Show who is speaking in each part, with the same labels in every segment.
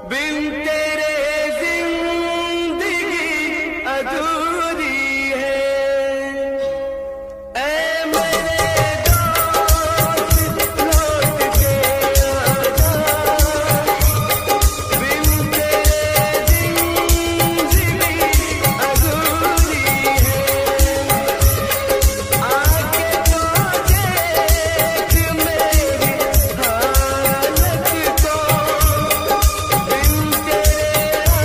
Speaker 1: बिन तेरे जिंदगी अधूरी है। ऐ मेरे दोस्त लौट के आजा, बिन तेरे जिंदगी अधूरी है। आके तो देख मेरी हालत को, बिन तेरे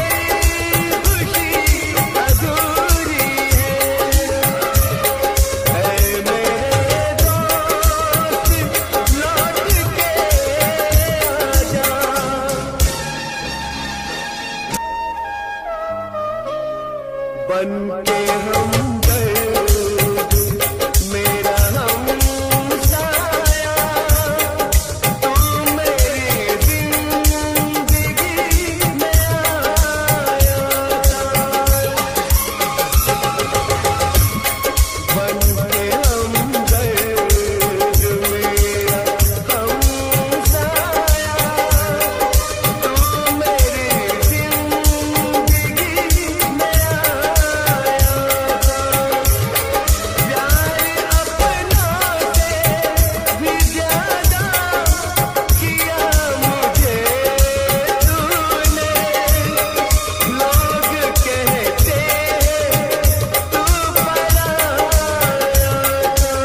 Speaker 1: खुशी अधूरी है। ऐ मेरे दोस्त लौट के आजा। बन के हमदर्द मेरा हमसाया, तू मेरी जिंदगी में आया था। बन के हमदर्द मेरा हमसाया, तू मेरी जिंदगी में आया था। प्यार अपनों से भी ज्यादा किया मुझे तूने। लोग कहते तू पराया था,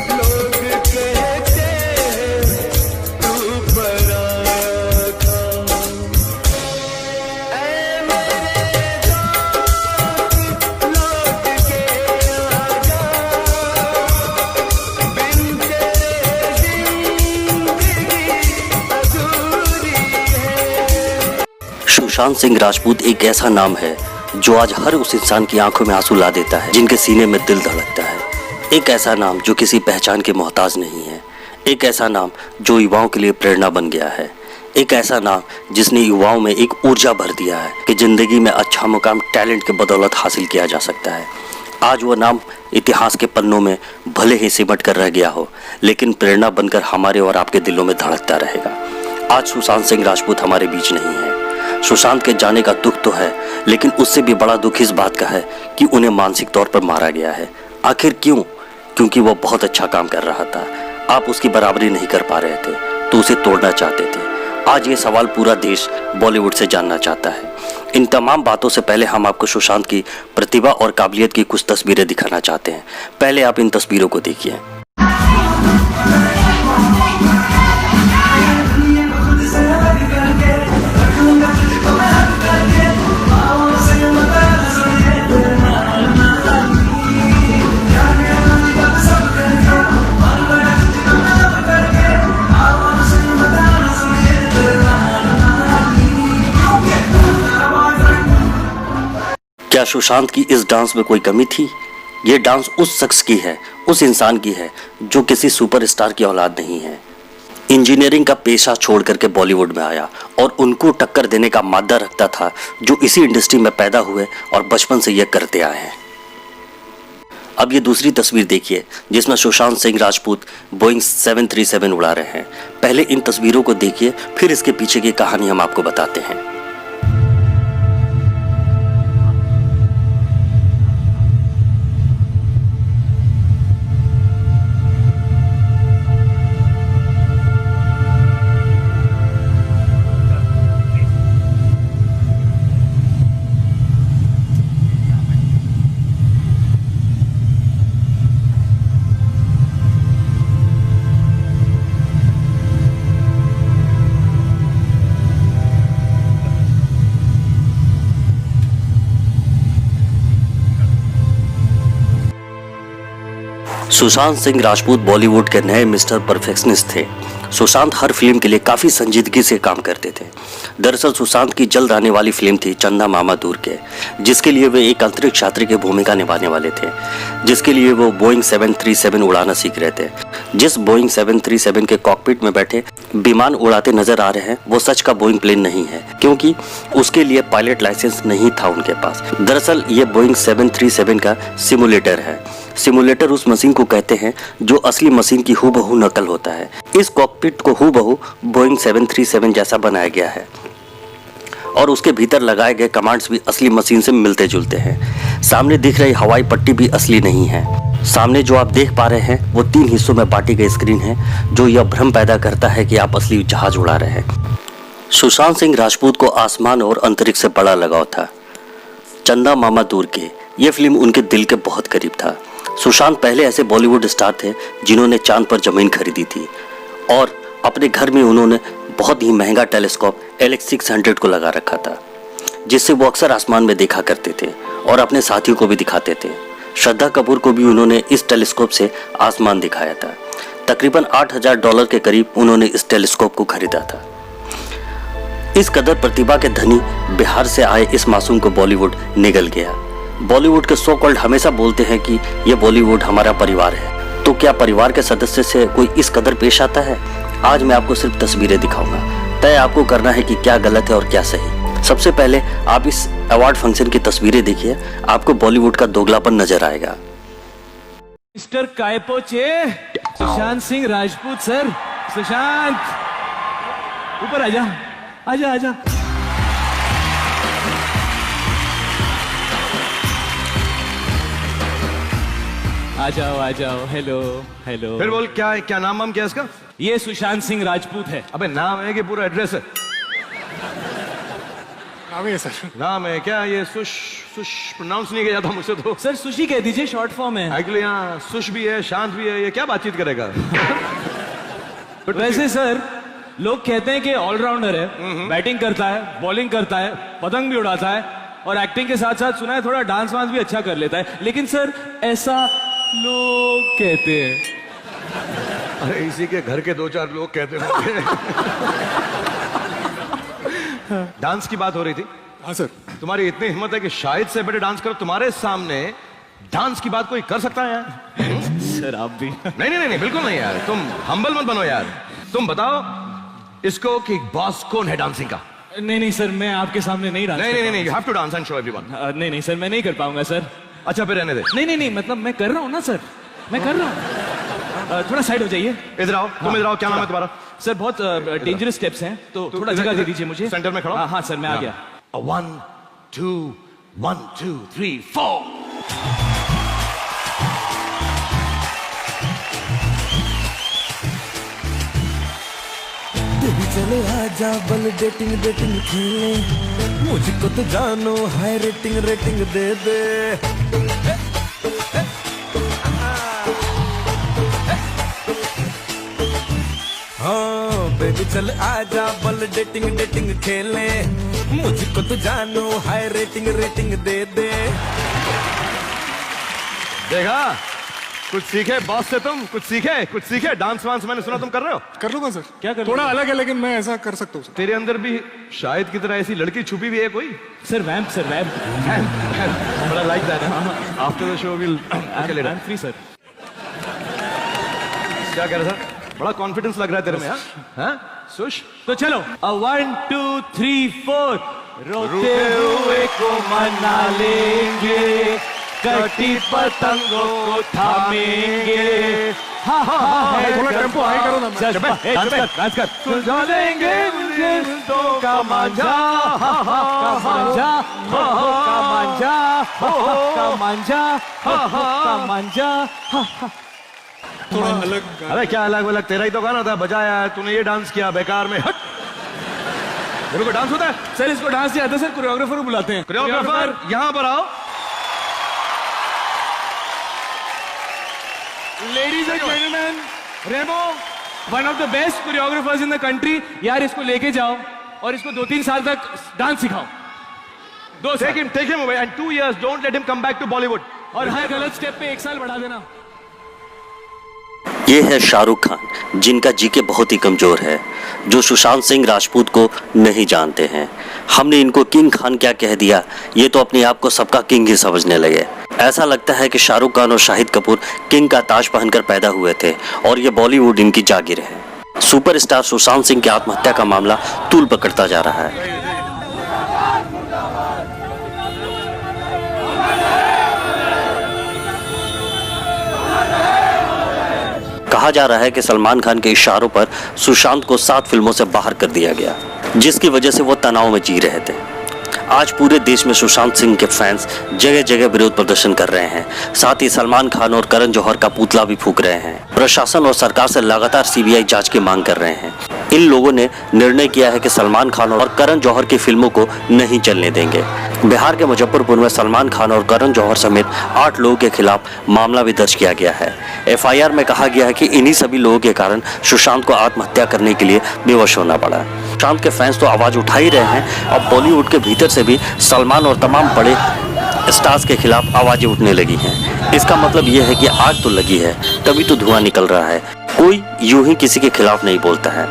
Speaker 1: लोग कहते तू पराया था। ऐ मेरे दोस्त लौट के आजा, बिन तेरे जिंदगी अधूरी है।
Speaker 2: सुशांत सिंह राजपूत एक ऐसा नाम है जो आज हर उस इंसान की आंखों में आंसू ला देता है जिनके सीने में दिल धड़कता है। एक ऐसा नाम जो किसी पहचान के मोहताज नहीं है। एक ऐसा नाम जो युवाओं के लिए प्रेरणा बन गया है। एक ऐसा नाम जिसने युवाओं में एक ऊर्जा भर दिया है कि जिंदगी में अच्छा मुकाम टैलेंट के बदौलत हासिल किया जा सकता है। आज वो नाम इतिहास के पन्नों में भले ही सिमट कर रह गया हो, लेकिन प्रेरणा बनकर हमारे और आपके दिलों में धड़कता रहेगा। आज सुशांत सिंह राजपूत हमारे बीच नहीं है। सुशांत के जाने का दुख तो है, लेकिन उससे भी बड़ा दुख इस बात का है कि उन्हें मानसिक तौर पर मारा गया है। आखिर क्यों? क्योंकि वो बहुत अच्छा काम कर रहा था। आप उसकी बराबरी नहीं कर पा रहे थे तो उसे तोड़ना चाहते थे। आज ये सवाल पूरा देश बॉलीवुड से जानना चाहता है। इन तमाम बातों से पहले हम आपको सुशांत की प्रतिभा और काबिलियत की कुछ तस्वीरें दिखाना चाहते हैं। पहले आप इन तस्वीरों को देखिए। क्या सुशांत की इस डांस में कोई कमी थी? ये डांस उस शख्स की है, उस इंसान की है जो किसी सुपरस्टार की औलाद नहीं है। इंजीनियरिंग का पेशा छोड़ करके बॉलीवुड में आया और उनको टक्कर देने का मादा रखता था जो इसी इंडस्ट्री में पैदा हुए और बचपन से ये करते आए हैं। अब ये दूसरी तस्वीर देखिए जिसमें सुशांत सिंह राजपूत बोइंग 737 उड़ा रहे हैं। पहले इन तस्वीरों को देखिए, फिर इसके पीछे की कहानी हम आपको बताते हैं। सुशांत सिंह राजपूत बॉलीवुड के नए मिस्टर परफेक्शनिस्ट थे। सुशांत हर फिल्म के लिए काफ़ी संजीदगी से काम करते थे। दरअसल सुशांत की जल्द आने वाली फिल्म थी चंदा मामा दूर के, जिसके लिए वे एक अंतरिक्ष यात्री की भूमिका निभाने वाले थे, जिसके लिए वो बोइंग 737 उड़ाना सीख रहे थे। जिस बोइंग 737 के कॉकपिट में बैठे विमान उड़ाते नजर आ रहे हैं वो सच का बोइंग प्लेन नहीं है, क्योंकि उसके लिए पायलट लाइसेंस नहीं था उनके पास। दरअसल ये बोइंग 737 का सिमुलेटर है। सिमुलेटर उस मशीन को कहते हैं जो असली मशीन की हूबहू नकल होता है। इस कॉकपिट को हूबहू बोइंग 737 जैसा बनाया गया है। और उसके भीतर लगाए गए कमांड्स भी असली मशीन से मिलते जुलते हैं। सामने दिख रही हवाई पट्टी भी असली नहीं है। सामने जो आप देख पा रहे हैं वो 3 हिस्सों में बांटी गई स्क्रीन है, जो यह भ्रम पैदा करता है कि आप असली जहाज उड़ा रहे हैं। सुशांत सिंह राजपूत को आसमान और अंतरिक्ष से बड़ा लगाव था। चंदा मामा दूर के, ये फिल्म उनके दिल के बहुत करीब था। सुशांत पहले ऐसे बॉलीवुड स्टार थे जिन्होंने चांद पर जमीन खरीदी थी और अपने घर में उन्होंने बहुत ही महंगा टेलीस्कोप LX600 को लगा रखा था, जिससे वो अक्सर आसमान में देखा करते थे और अपने साथियों को भी दिखाते थे। श्रद्धा कपूर को भी उन्होंने इस टेलीस्कोप से आसमान दिखाया था। तकरीबन $8,000 के करीब उन्होंने इस टेलीस्कोप को खरीदा था। इस कदर प्रतिभा के धनी बिहार से आए इस मासूम को बॉलीवुड निगल गया। बॉलीवुड के सो कॉल्ड हमेशा बोलते हैं कि ये बॉलीवुड हमारा परिवार है, तो क्या परिवार के सदस्य से कोई इस कदर पेश आता है? आज मैं आपको सिर्फ तस्वीरें दिखाऊंगा, तय आपको करना है कि क्या गलत है और क्या सही। सबसे पहले आप इस अवार्ड फंक्शन की तस्वीरें देखिए, आपको बॉलीवुड का दोगलापन नजर आएगा।
Speaker 3: Mister Kai Po Che, Sushant Singh Rajput sir. सुशांत ऊपर आजा, आजा आजा। आ जाओ आ जाओ। Hello hello.
Speaker 4: फिर बोल, क्या है, क्या नाम क्या है इसका?
Speaker 3: ये सुशांत सिंह राजपूत है।
Speaker 4: अबे नाम है कि पूरा एड्रेस है?
Speaker 5: नाम है सर।
Speaker 4: नाम है क्या? ये सुश सुश प्रोनाउंस नहीं किया था मुझसे तो।
Speaker 3: सर सुशी कह दीजिए, शॉर्ट फॉर्म है।
Speaker 4: एक्चुअली यहाँ सुश भी है, शांत भी है, ये क्या बातचीत करेगा?
Speaker 3: वैसे सर लोग कहते हैं कि ऑलराउंडर है, बैटिंग करता है, बॉलिंग करता है, पतंग भी उड़ाता है और एक्टिंग के साथ साथ सुना है थोड़ा डांस वांस भी अच्छा कर लेता है। लेकिन सर ऐसा लोग कहते हैं।
Speaker 4: अरे इसी के घर के 2-4 लोग कहते होंगे। डांस की बात हो रही थी।
Speaker 5: हाँ सर।
Speaker 4: तुम्हारी इतनी हिम्मत है कि शायद से बेटे डांस करो, तुम्हारे सामने डांस की बात कोई कर सकता है यार?
Speaker 3: सर आप भी।
Speaker 4: नहीं नहीं नहीं, बिल्कुल नहीं यार, तुम हम्बल मत बनो यार। तुम बताओ इसको कि बॉस कौन है डांसिंग का?
Speaker 3: नहीं नहीं सर, मैं आपके सामने नहीं डांस
Speaker 4: नहीं नहीं नहीं, you have to dance and show everyone.
Speaker 3: नहीं नहीं सर, मैं नहीं कर पाऊंगा सर।
Speaker 4: अच्छा फिर रहने दे।
Speaker 3: नहीं नहीं नहीं, मतलब मैं कर रहा हूँ ना सर, मैं कर रहा हूँ। थोड़ा साइड हो जाइए।
Speaker 4: इधर आओ, तुम इधर आओ। क्या नाम है तुम्हारा?
Speaker 3: सर बहुत डेंजरस स्टेप्स हैं, तो थोड़ा जगह दे दीजिए मुझे।
Speaker 4: सेंटर में खड़ा हो।
Speaker 3: हाँ सर, मैं आ गया।
Speaker 4: 1 2 1 2 3 4।
Speaker 1: बेबी चलो आजा बल डेटिंग डेटिंग खेले, मुझको तो जानो हाई रेटिंग रेटिंग दे दे। हाँ बेबी चल आजा बल डेटिंग डेटिंग खेले, मुझको तो जानो हाई रेटिंग रेटिंग दे दे।
Speaker 4: देखा, कुछ सीखे बॉस से, तुम कुछ सीखे। डांस वांस मैंने सुना तुम कर रहे हो।
Speaker 5: कर लूंगा सर।
Speaker 3: क्या कर
Speaker 5: थोड़ा
Speaker 3: लूंगा?
Speaker 5: अलग है लेकिन मैं ऐसा कर सकता हूँ सर।
Speaker 4: तेरे अंदर भी शायद की तरह ऐसी लड़की छुपी हुई है कोई?
Speaker 3: सर वैम्प, सर वैम्प।
Speaker 4: बड़ा like that. After the show will
Speaker 3: I am free sir.
Speaker 4: क्या कह रहे सर? बड़ा कॉन्फिडेंस लग रहा है तेरे में। हाँ सुश,
Speaker 3: तो चलो 1 2 3 4। रोते हुए को मना लेंगे, कटी पतंगों को थामेंगे। हाँ हाँ हाँ,
Speaker 5: थोड़ा टेम्पो हाई करो ना।
Speaker 3: डांस कर। सुलझा लेंगे मुझे का मांझा, का मांझा, का मांझा, का मांझा, का मांझा।
Speaker 5: थोड़ा अलग।
Speaker 4: अरे क्या अलग अलग, तेरा ही तो गाना था, बजाया है तूने, ये डांस किया बेकार में। हट, मेरे को डांस होता है?
Speaker 3: सर इसको डांस नहीं आता सर, कोरियोग्राफर को बुलाते हैं।
Speaker 4: कोरियोग्राफर यहां पर आओ।
Speaker 3: Ladies and gentlemen, Remo, one of the best choreographers in the country. यार इसको लेके जाओ और इसको 2-3 साल तक डांस सिखाओ।
Speaker 4: Take him away and 2 years don't let him come back to Bollywood.
Speaker 3: और हर गलत स्टेप पे 1 साल बढ़ा देना।
Speaker 2: ये है शाहरुख खान, जिनका जीके बहुत ही कमजोर है, जो सुशांत सिंह राजपूत को नहीं जानते हैं। हमने इनको किंग खान क्या कह दिया, ये तो अपने आप को सबका किंग ही समझने लगे। ऐसा लगता है कि शाहरुख खान और शाहिद कपूर किंग का ताज पहनकर पैदा हुए थे और ये बॉलीवुड इनकी जागीर है। सुपरस्टार सुशांत सिंह की आत्महत्या का मामला तूल पकड़ता जा रहा है। कहा जा रहा है कि सलमान खान के इशारों पर सुशांत को 7 फिल्मों से बाहर कर दिया गया। जिसकी वजह से वो तनाव में जी रहे थे। आज पूरे देश में सुशांत सिंह के फैंस जगह जगह विरोध प्रदर्शन कर रहे हैं। साथ ही सलमान खान और करण जौहर का पुतला भी फूंक रहे हैं। प्रशासन और सरकार से लगातार सीबीआई जांच की मांग कर रहे हैं। इन लोगों ने निर्णय किया है कि सलमान खान और करण जौहर की फिल्मों को नहीं चलने देंगे। बिहार के मुजफ्फरपुर में सलमान खान और करण जौहर समेत 8 लोगों के खिलाफ मामला भी दर्ज किया गया है। एफआईआर में कहा गया है कि इन्हीं सभी लोगों के कारण सुशांत को आत्महत्या करने के लिए विवश होना पड़ा। सुशांत के फैंस तो आवाज उठा ही रहे हैं और बॉलीवुड के भीतर से भी सलमान और तमाम बड़े स्टार्स के खिलाफ आवाजें उठने लगी हैं। इसका मतलब यह है कि आग तो लगी है, तभी तो धुआं निकल रहा है। कोई यूं ही किसी के खिलाफ नहीं बोलता है।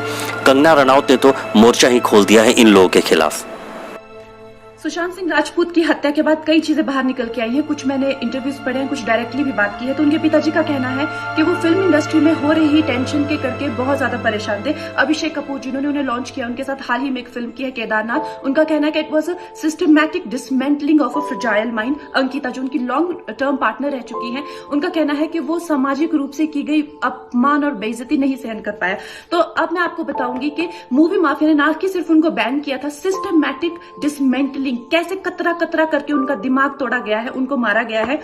Speaker 2: कंगना रनौत ने तो मोर्चा ही खोल दिया है इन लोगों के खिलाफ।
Speaker 6: सुशांत सिंह राजपूत की हत्या के बाद कई चीजें बाहर निकल के आई हैं। कुछ मैंने इंटरव्यूज पढ़े हैं, कुछ डायरेक्टली भी बात की है। तो उनके पिताजी का कहना है कि वो फिल्म इंडस्ट्री में हो रही टेंशन के करके बहुत ज्यादा परेशान थे। अभिषेक कपूर जिन्होंने उन्हें लॉन्च किया, उनके साथ हाल ही में एक फिल्म की है केदारनाथ। उनका कहना है कि it was a systematic dismantling of a fragile mind. Ankita जो उनकी लॉन्ग टर्म पार्टनर रह चुकी है, उनका कहना है कि वो सामाजिक रूप से की गई अपमान और बेइज्जती नहीं सहन कर पाया। तो अब मैं आपको बताऊंगी कि मूवी माफिया ने ना कि सिर्फ उनको बैन किया था, सिस्टमैटिक डिसमेंटलिंग, कैसे कतरा कतरा करके उनका दिमाग तोड़ा गया है, उनको मारा गया है।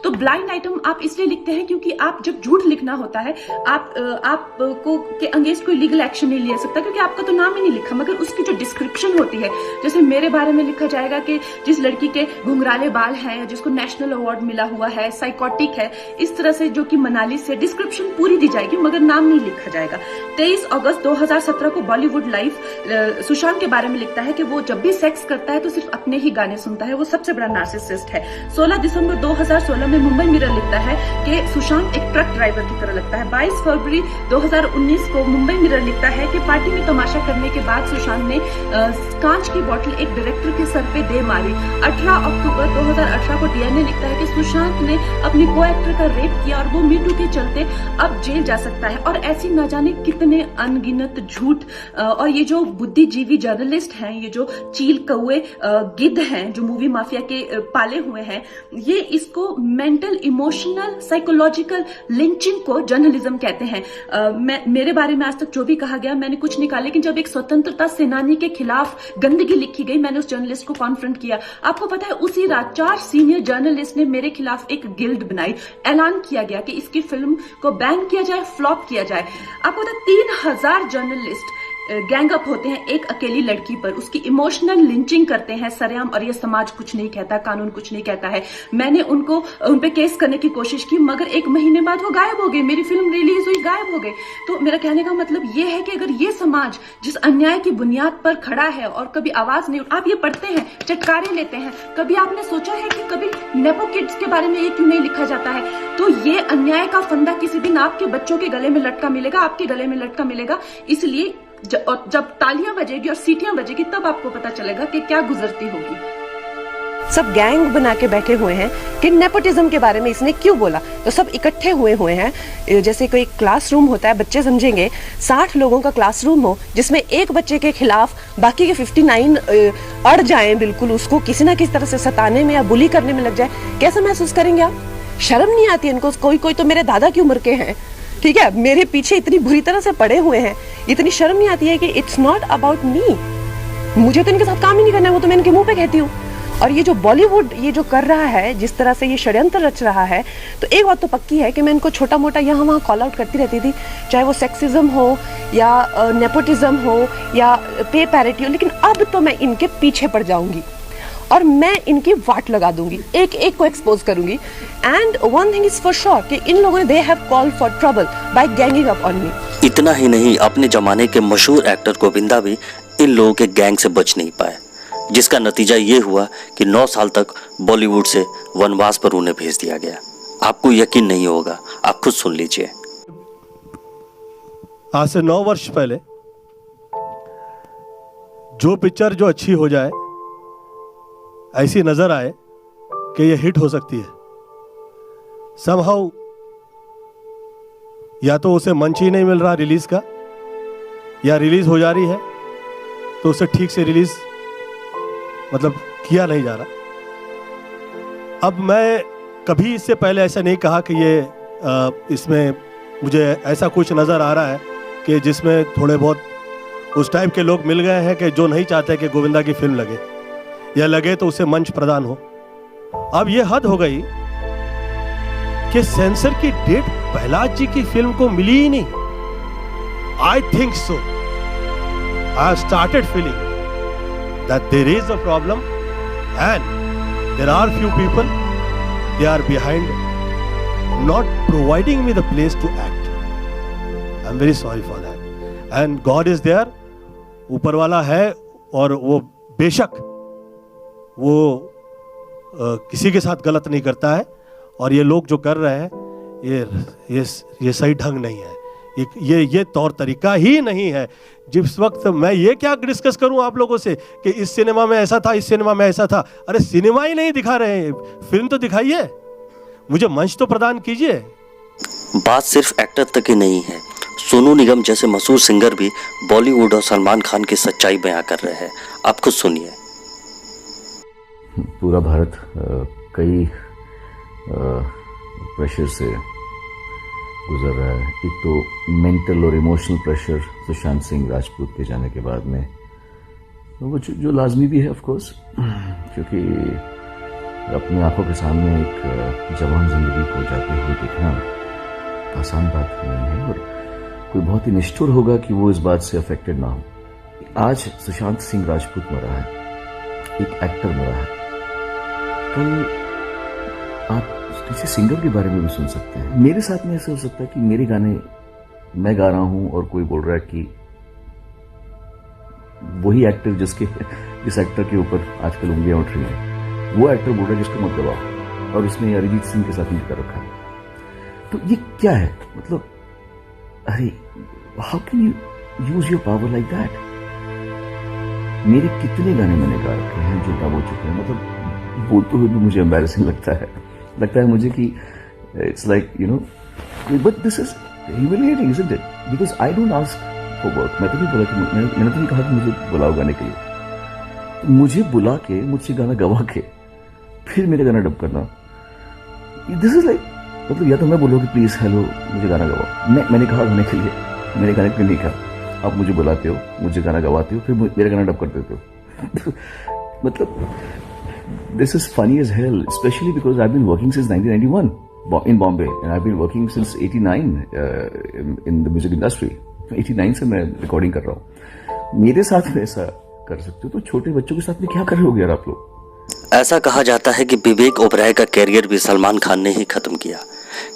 Speaker 6: तो ब्लाइंड आइटम आप इसलिए लिखते हैं क्योंकि आप जब झूठ लिखना होता है, आपको के अंगेंस्ट कोई लीगल एक्शन नहीं ले सकता क्योंकि आपका तो नाम ही नहीं लिखा, मगर उसकी जो डिस्क्रिप्शन होती है, जैसे मेरे बारे में लिखा जाएगा कि जिस लड़की के घुंघराले बाल हैं, जिसको नेशनल अवार्ड मिला हुआ है, साइकोटिक है, इस तरह से जो कि मनाली से डिस्क्रिप्शन पूरी दी जाएगी मगर नाम नहीं लिखा जाएगा। 23 अगस्त 2017 को बॉलीवुड लाइव सुशांत के बारे में लिखता है कि वो जब भी सेक्स करता है तो सिर्फ अपने ही गाने सुनता है, वो सबसे बड़ा नार्सिसिस्ट है। 16 दिसंबर 2016 में मुंबई मिरर लिखता है कि सुशांत एक ट्रक ड्राइवर की तरह लगता है। 22 फरवरी 2019 को मुंबई मिरर लिखता है कि पार्टी में तमाशा करने के बाद सुशांत ने कांच की बोतल एक डायरेक्टर के सर पे दे मारी। 18 अक्टूबर 2018 को डीएनए लिखता है कि सुशांत ने अपनी को एक्टर का रेप किया और वो मीटू के चलते अब जेल जा सकता है। और ऐसी न जाने कितने अनगिनत झूठ। और ये जो बुद्धिजीवी जर्नलिस्ट हैं, ये जो चील कौए गिद्ध हैं जो मूवी माफिया के पाले हुए हैं, ये इसको मेंटल इमोशनल साइकोलॉजिकल लिंचिंग को जर्नलिज्म कहते हैं। मेरे बारे में आज तक जो भी कहा गया मैंने कुछ नहीं कहा, लेकिन जब एक स्वतंत्रता सेनानी के खिलाफ गंदगी लिखी गई, मैंने उस जर्नलिस्ट को कॉन्फ्रंट किया। आपको पता है उसी रात 4 सीनियर जर्नलिस्ट ने मेरे खिलाफ एक गिल्ड बनाई। ऐलान किया गया कि इसकी फिल्म को बैन किया जाए, फ्लॉप किया जाए। आपको पता है 3000 जर्नलिस्ट गैंग अप होते हैं एक अकेली लड़की पर, उसकी इमोशनल लिंचिंग करते हैं सरेआम, और ये समाज कुछ नहीं कहता, कानून कुछ नहीं कहता है। मैंने उन पे केस करने की कोशिश की मगर 1 महीने बाद वो गायब हो गए। मेरी फिल्म रिलीज हुई, गायब हो गए। तो मेरा कहने का मतलब ये है कि अगर ये समाज जिस अन्याय की बुनियाद पर खड़ा है और कभी आवाज नहीं, आप ये पढ़ते हैं, चटकारे लेते हैं, कभी आपने सोचा है कि कभी नेपो किड्स के बारे में ये क्यों नहीं लिखा जाता है? तो ये अन्याय का फंदा किसी दिन आपके बच्चों के गले में लटका मिलेगा, आपके गले में लटका मिलेगा। इसलिए जब तालियां बजेगी और सीटियां बजेगी तब आपको पता चलेगा कि क्या गुजरती होगी।
Speaker 7: सब गैंग बना के बैठे हुए हैं कि नेपोटिज्म के बारे में इसने क्यों बोला, तो सब इकट्ठे हुए हैं। जैसे कोई क्लासरूम होता है, बच्चे समझेंगे 60 लोगों का क्लासरूम हो जिसमें एक बच्चे के खिलाफ बाकी के 59 अड़ जाएं, बिल्कुल उसको किसी ना किसी तरह से सताने में या बुली करने में लग जाए, कैसा महसूस करेंगे आप? शर्म नहीं आती इनको? कोई तो मेरे दादा की उम्र के हैं, ठीक है, मेरे पीछे इतनी बुरी तरह से पड़े हुए हैं, इतनी शर्म नहीं आती है कि इट्स नॉट अबाउट मी, मुझे तो इनके साथ काम ही नहीं करना है, वो तो मैं इनके मुंह पे कहती हूँ। और ये जो बॉलीवुड ये जो कर रहा है, जिस तरह से ये षड्यंत्र रच रहा है, तो एक बात तो पक्की है कि मैं इनको छोटा मोटा यहाँ वहाँ कॉल आउट करती रहती थी, चाहे वो सेक्सिज्म हो या नेपोटिज्म हो या पे पैरिटी हो, लेकिन अब तो मैं इनके पीछे पड़ जाऊंगी और मैं इनकी वाट लगा दूंगी, एक एक को एक्सपोज करूंगी। And one thing is for sure कि इन लोगों ने they have called for trouble by ganging up on me.
Speaker 2: इतना ही नहीं, अपने जमाने के मशहूर एक्टर गोविंदा भी इन लोगों के गैंग से बच नहीं पाए, जिसका नतीजा ये हुआ कि 9 साल तक बॉलीवुड से वनवास पर उन्हें भेज दिया गया। आपको यकीन नहीं होगा, आप खुद सुन लीजिए।
Speaker 8: आज से 9 वर्ष पहले जो पिक्चर जो अच्छी हो जाए, ऐसी नजर आए कि ये हिट हो सकती है, समहाउ या तो उसे मंच ही नहीं मिल रहा रिलीज का, या रिलीज हो जा रही है तो उसे ठीक से रिलीज मतलब किया नहीं जा रहा। अब मैं कभी इससे पहले ऐसा नहीं कहा कि ये इसमें मुझे ऐसा कुछ नज़र आ रहा है कि जिसमें थोड़े बहुत उस टाइप के लोग मिल गए हैं कि जो नहीं चाहते कि गोविंदा की फिल्म लगे, या लगे तो उसे मंच प्रदान हो। अब ये हद हो गई कि सेंसर की डेट प्रहलाद जी की फिल्म को मिली ही नहीं। I think so, I started feeling that there is a problem and there are few people they are behind not providing me the place to act. I'm very sorry for that. And God is there. ऊपर वाला है और वो बेशक वो किसी के साथ गलत नहीं करता है, और ये लोग जो कर रहे हैं ये सही ढंग नहीं है, ये तौर तरीका ही नहीं है। जिस वक्त मैं ये क्या डिस्कस करूं आप लोगों से कि इस सिनेमा में ऐसा था, इस सिनेमा में ऐसा था। अरे सिनेमा ही नहीं दिखा रहे हैं, फिल्म तो दिखाइए, मुझे मंच तो प्रदान कीजिए।
Speaker 2: बात सिर्फ एक्टर तक ही नहीं है, सोनू निगम जैसे मशहूर सिंगर भी बॉलीवुड और सलमान खान की सच्चाई बयां कर रहे हैं। आप खुद सुनिए।
Speaker 9: पूरा भारत कई प्रेशर से गुजर रहा है। एक तो मेंटल और इमोशनल प्रेशर सुशांत सिंह राजपूत के जाने के बाद में, वो जो लाजमी भी है ऑफ कोर्स, क्योंकि अपनी आंखों के सामने एक जवान जिंदगी को जाते हुए देखना आसान बात नहीं है, और कोई बहुत ही निष्ठुर होगा कि वो इस बात से अफेक्टेड ना हो। आज सुशांत सिंह राजपूत मरा है, एक एक्टर मरा है। कल आप किसी सिंगर के बारे में भी सुन सकते हैं। मेरे साथ में ऐसा हो सकता है कि मेरे गाने मैं गा रहा हूं और कोई बोल रहा है कि वही एक्टर जिस एक्टर के ऊपर आजकल उंगलियां उठ रही हैं, वो एक्टर बोल रहा है जिसको मत दबाओ, और उसने अरिजीत सिंह के साथ मिलकर रखा है। तो ये क्या है? मतलब अरे how can you use your power like that? मेरे कितने गाने मैंने गा रखे हैं जो डब हो चुके हैं, मतलब बोलते हुए भी मुझे एम्बैरेसिंग लगता है मुझे कि it's like you know, but this is humiliating isn't it? Because I don't ask for work. मैं तो नहीं बोला कि मैंने तो नहीं कहा कि मुझे बुलाओ गाने के लिए। तो मुझे बुला के, मुझसे गाना गवा के, फिर मेरे गाना डब करना, दिस इज लाइक, मतलब या तो मैं बोलूँ कि प्लीज हेलो मुझे गाना गवाओ। मैंने कहा गाने के लिए, मेरे गाने के लिए नहीं कहा। आप मुझे बुलाते हो, मुझे गाना गवाते हो, फिर मेरा गाना डब कर देते हो। मतलब this is funny as hell, especially because I been working since 1991 in Bombay, and I've been working since 89 in the music industry. 89 से मैं रिकॉर्डिंग कर रहा हूँ। मेरे साथ में ऐसा कर सकते हो तो छोटे बच्चों के साथ में क्या कर रहे हो यार आप लोग?
Speaker 2: ऐसा कहा जाता है कि विवेक ओबराय का कैरियर भी सलमान खान ने ही खत्म किया,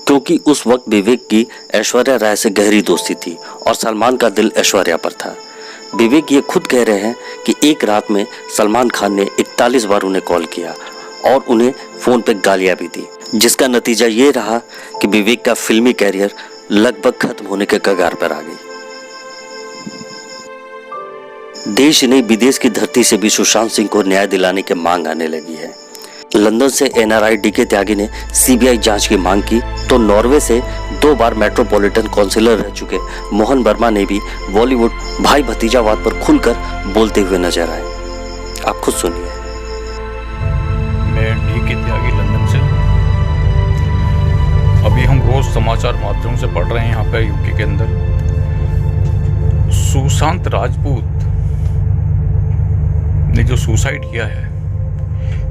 Speaker 2: क्योंकि उस वक्त विवेक की ऐश्वर्या राय से गहरी दोस्ती थी और सलमान का दिल ऐश्वर्या पर था। विवेक ये खुद कह रहे हैं कि एक रात में सलमान खान ने 41 बार उन्हें कॉल किया और उन्हें फोन पे गालियां भी दी, जिसका नतीजा ये रहा कि विवेक का फिल्मी कैरियर लगभग खत्म होने के कगार पर आ गई। देश नहीं विदेश की धरती से भी सुशांत सिंह को न्याय दिलाने की मांग आने लगी है। लंदन से एनआरआई डीके त्यागी ने सीबीआई जांच की मांग की, तो नॉर्वे से 2 बार मेट्रोपॉलिटन काउंसिलर रह चुके मोहन वर्मा ने भी बॉलीवुड भाई भतीजावाद पर खुलकर बोलते हुए नजर आए। आप खुद सुनिए।
Speaker 10: मैं डीके त्यागी लंदन से। अभी हम रोज समाचार माध्यम से पढ़ रहे हैं यहाँ पे यूके के अंदर सुशांत राजपूत ने जो सुसाइड किया है,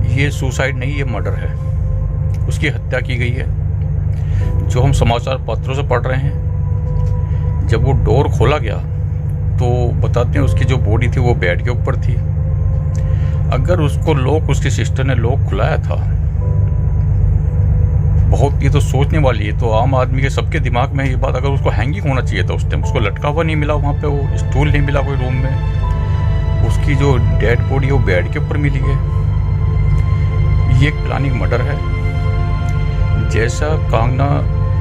Speaker 10: ये सुसाइड नहीं, ये मर्डर है। उसकी हत्या की गई है। जो हम समाचार पत्रों से पढ़ रहे हैं, जब वो डोर खोला गया तो बताते हैं उसकी जो बॉडी थी वो बेड के ऊपर थी। अगर उसको लॉक, उसकी सिस्टर ने लॉक खुलाया था, बहुत, ये तो सोचने वाली है। तो आम आदमी के सबके दिमाग में ये बात, अगर उसको हैंगिंग होना चाहिए था उस टाइम, उसको लटका हुआ नहीं मिला वहाँ पे, वो स्टूल नहीं मिला कोई रूम में, उसकी जो डेड बॉडी है वो बेड के ऊपर मिली है। ये एक प्लानिंग मर्डर है। जैसा कंगना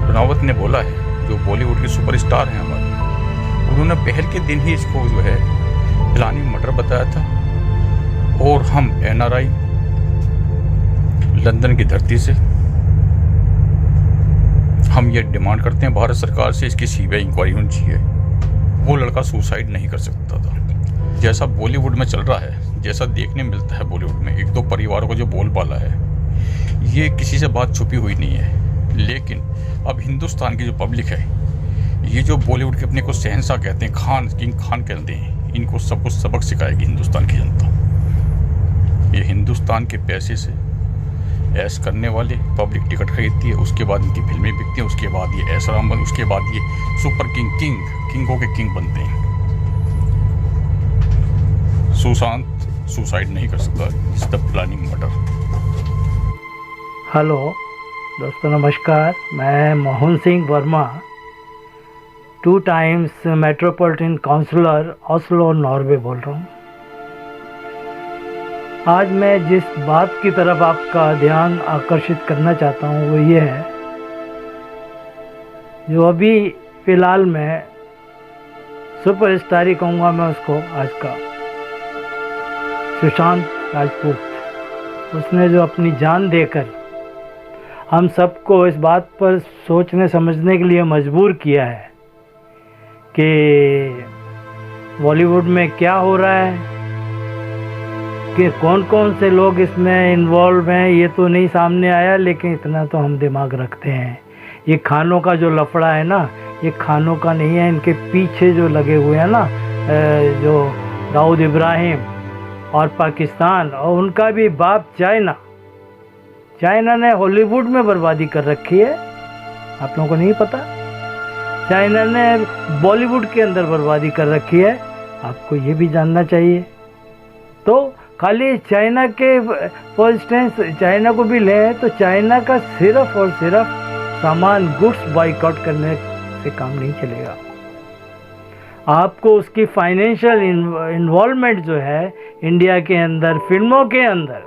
Speaker 10: रनावत ने बोला है, जो बॉलीवुड की सुपरस्टार हैं हमारे, उन्होंने पहल के दिन ही इसको जो है प्लानिंग मर्डर बताया था। और हम एनआरआई लंदन की धरती से हम ये डिमांड करते हैं भारत सरकार से, इसकी सीबीआई इंक्वायरी होनी चाहिए। वो लड़का सुसाइड नहीं कर सकता था। जैसा बॉलीवुड में चल रहा है, जैसा देखने मिलता है बॉलीवुड में, 1-2 परिवारों को जो बोलबाला है, ये किसी से बात छुपी हुई नहीं है। लेकिन अब हिंदुस्तान की जो पब्लिक है, ये जो बॉलीवुड के अपने को शहंशाह कहते हैं, खान, किंग खान कहते हैं, इनको सब कुछ सबक सिखाएगी हिंदुस्तान की जनता। ये हिंदुस्तान के पैसे से ऐश करने वाले पब्लिक टिकट खरीदती है, उसके बाद इनकी फिल्में बिकती हैं, उसके बाद ये ऐसा राम बन, उसके बाद ये सुपर किंगों के किंग बनते हैं। सुशांत सुसाइड नहीं कर सकता, it's the planning murder.
Speaker 11: Hello दोस्तों, नमस्कार। मैं Mohan Singh Verma, 2 times metropolitan councillor Oslo Norway बोल रहा हूँ। आज मैं जिस बात की तरफ आपका ध्यान आकर्षित करना चाहता हूँ वो ये है, जो अभी फ़िलहाल मैं सुपरस्टार ही कहूँगा मैं उसको आज का, सुशांत राजपूत, उसने जो अपनी जान देकर हम सबको इस बात पर सोचने समझने के लिए मजबूर किया है कि बॉलीवुड में क्या हो रहा है, कि कौन कौन से लोग इसमें इन्वॉल्व हैं, ये तो नहीं सामने आया, लेकिन इतना तो हम दिमाग रखते हैं। ये खानों का जो लफड़ा है ना, ये खानों का नहीं है, इनके पीछे जो लगे हुए हैं ना, जो दाऊद इब्राहिम और पाकिस्तान, और उनका भी बाप चाइना ने हॉलीवुड में बर्बादी कर रखी है। आप लोगों को नहीं पता? चाइना ने बॉलीवुड के अंदर बर्बादी कर रखी है, आपको ये भी जानना चाहिए। तो खाली चाइना के फॉर इंस्टेंस चाइना को भी लें तो चाइना का सिर्फ और सिर्फ सामान गुड्स बाइकआउट करने से काम नहीं चलेगा। आपको उसकी फाइनेंशियल इन्वॉल्वमेंट जो है इंडिया के अंदर फिल्मों के अंदर,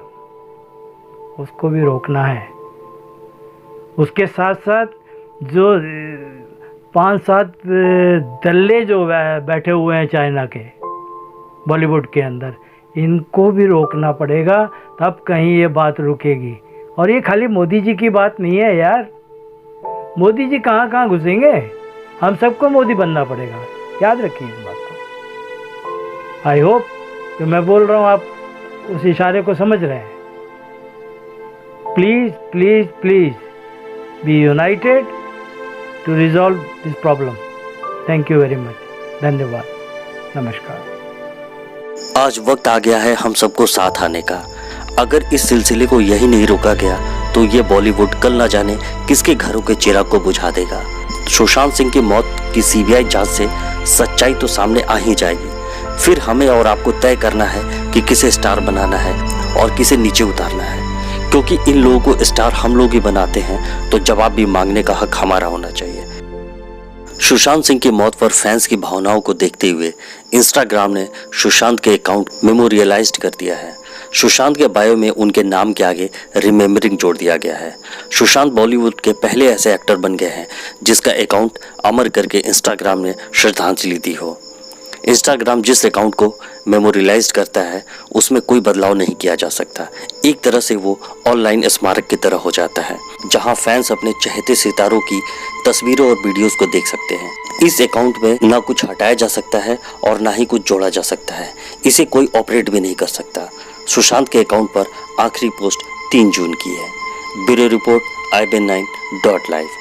Speaker 11: उसको भी रोकना है। उसके साथ साथ जो 5-7 दल्ले जो बैठे हुए हैं चाइना के बॉलीवुड के अंदर, इनको भी रोकना पड़ेगा, तब कहीं ये बात रुकेगी। और ये खाली मोदी जी की बात नहीं है यार, मोदी जी कहाँ कहाँ घुसेंगे, हम सबको मोदी बनना पड़ेगा, याद रखिए इस बात को। आई होप कि मैं बोल रहा हूँ आप उस इशारे को समझ रहे हैं। Please please please be united to resolve this problem. Thank you very much, धन्यवाद, नमस्कार।
Speaker 2: आज वक्त आ गया है हम सबको साथ आने का। अगर इस सिलसिले को यही नहीं रोका गया तो ये बॉलीवुड कल न जाने किसके घरों के चिराग को बुझा देगा। सुशांत सिंह की मौत की सीबीआई जांच से सच्चाई तो सामने आ ही जाएगी। फिर हमें और आपको तय करना है कि किसे स्टार बनाना है और किसे नीचे उतारना है, क्योंकि इन लोगों को स्टार हम लोग ही बनाते हैं, तो जवाब भी मांगने का हक हमारा होना चाहिए। सुशांत सिंह की मौत पर फैंस की भावनाओं को देखते हुए इंस्टाग्राम ने सुशांत के अकाउंट मेमोरियलाइज्ड कर दिया है। सुशांत के बायो में उनके नाम के आगे रिमेम्बरिंग जोड़ दिया गया है। सुशांत बॉलीवुड के पहले ऐसे एक्टर बन गए हैं जिसका अकाउंट अमर करके इंस्टाग्राम ने श्रद्धांजलि दी हो। इंस्टाग्राम जिस अकाउंट को मेमोरियलाइज करता है उसमें कोई बदलाव नहीं किया जा सकता। एक तरह से वो ऑनलाइन स्मारक की तरह हो जाता है, जहां फैंस अपने चहेते सितारों की तस्वीरों और वीडियोस को देख सकते हैं। इस अकाउंट में ना कुछ हटाया जा सकता है और ना ही कुछ जोड़ा जा सकता है। इसे कोई ऑपरेट भी नहीं कर सकता। सुशांत के अकाउंट पर आखिरी पोस्ट 3 जून की है। Bureau report IBN9.live।